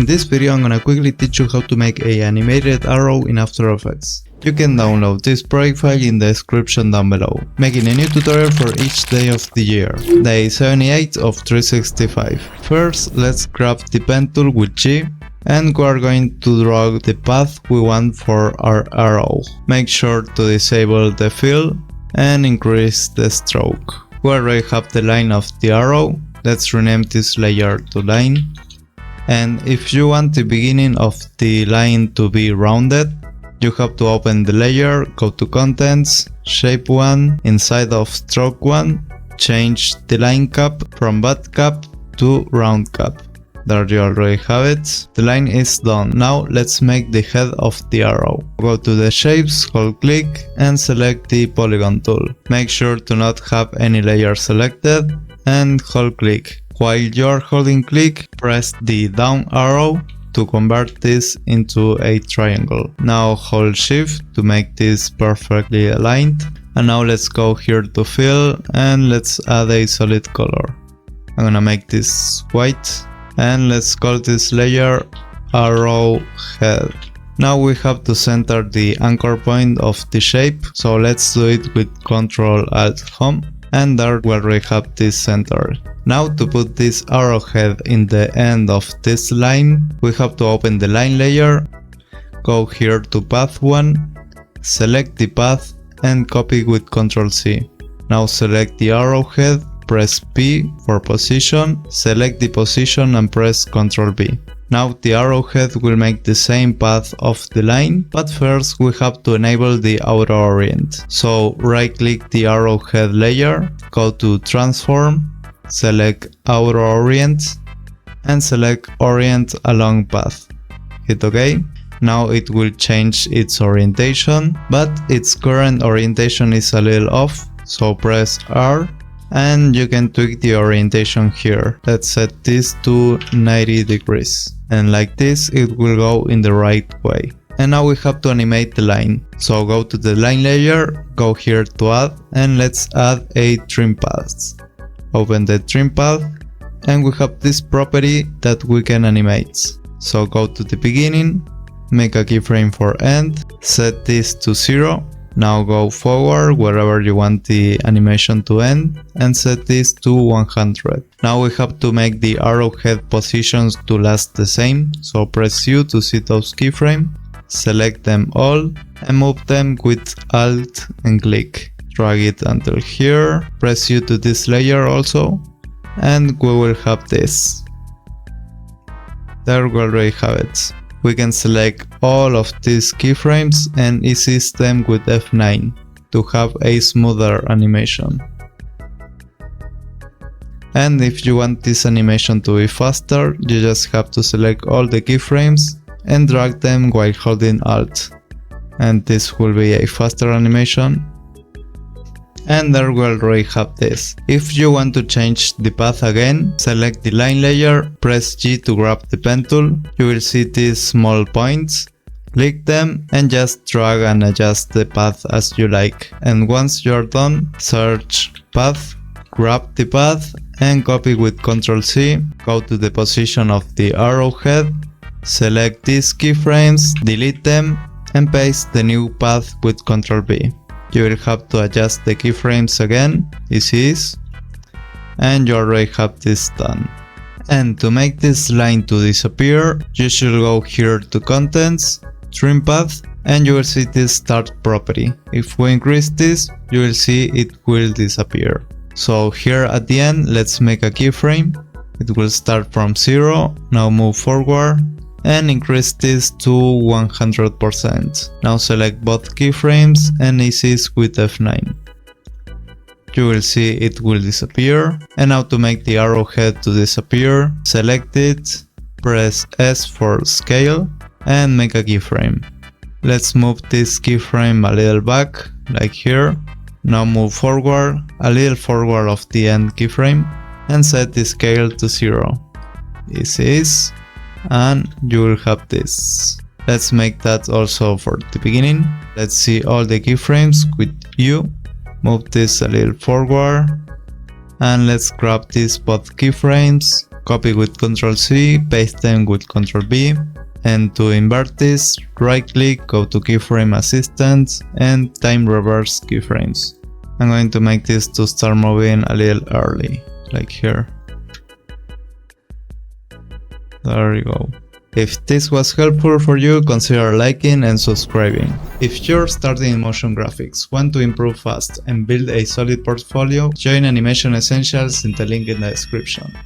In this video I'm gonna quickly teach you how to make an animated arrow in After Effects. You can download this project file in the description down below. Making a new tutorial for each day of the year. Day 78 of 365. First, let's grab the pen tool with G and we are going to draw the path we want for our arrow. Make sure to disable the fill and increase the stroke. We already have the line of the arrow. Let's rename this layer to line. And if you want the beginning of the line to be rounded, you have to open the layer, go to contents, shape 1, inside of stroke 1, change the line cap from bud cap to round cap. There you already have it. The line is done. Now let's make the head of the arrow. Go to the shapes, hold click and select the polygon tool. Make sure to not have any layer selected and hold click. While you're holding click, press the down arrow to convert this into a triangle. Now hold shift to make this perfectly aligned. And now let's go here to fill and let's add a solid color. I'm gonna make this white. And let's call this layer arrow head. Now we have to center the anchor point of the shape, so let's do it with Ctrl Alt Home, and there we already have this center. Now to put this arrowhead in the end of this line, we have to open the line layer, go here to path 1, select the path and copy with Ctrl C. Now select the arrowhead, press P for position, select the position and press Ctrl B. Now the arrowhead will make the same path of the line, but first we have to enable the auto orient. So right click the arrowhead layer, go to transform, select auto orient and select orient along path. Hit OK. Now it will change its orientation, but its current orientation is a little off, so press R. And you can tweak the orientation here. Let's set this to 90 degrees. And like this, it will go in the right way. And now we have to animate the line. So go to the line layer, go here to add, and let's add a trim path. Open the trim path, and we have this property that we can animate. So go to the beginning, make a keyframe for end, set this to 0. Now go forward wherever you want the animation to end and set this to 100. Now we have to make the arrowhead positions to last the same, so press U to see those keyframes, select them all and move them with Alt and click. Drag it until here, press U to this layer also and we will have this. There we already have it. We can select all of these keyframes and assist them with F9 to have a smoother animation. And if you want this animation to be faster, you just have to select all the keyframes and drag them while holding Alt. And this will be a faster animation. And there we already have this. If you want to change the path again, select the line layer, press G to grab the pen tool. You will see these small points. Click them and just drag and adjust the path as you like. And once you're done, search path, grab the path and copy with Ctrl C. Go to the position of the arrowhead, select these keyframes, delete them and paste the new path with Ctrl B. You will have to adjust the keyframes again, this is, and you already have this done. And to make this line to disappear, you should go here to contents, trim path, and you will see this start property. If we increase this, you will see it will disappear. So here at the end, let's make a keyframe. It will start from 0, now move forward and increase this to 100%. Now select both keyframes and assist with F9. You will see it will disappear. And now to make the arrowhead to disappear, select it, press S for scale and make a keyframe. Let's move this keyframe a little back, like here. Now move forward, a little forward of the end keyframe and set the scale to 0. This is, and you will have this. Let's make that also for the beginning. Let's see all the keyframes with U. Move this a little forward and let's grab these both keyframes Copy with Ctrl C, paste them with Ctrl V. And to invert this, right click, go to Keyframe Assistant and Time Reverse Keyframes. I'm going to make this to start moving a little early, like here. There you go. If this was helpful for you, consider liking and subscribing. If you're starting in motion graphics, want to improve fast and build a solid portfolio, join Animation Essentials in the link in the description.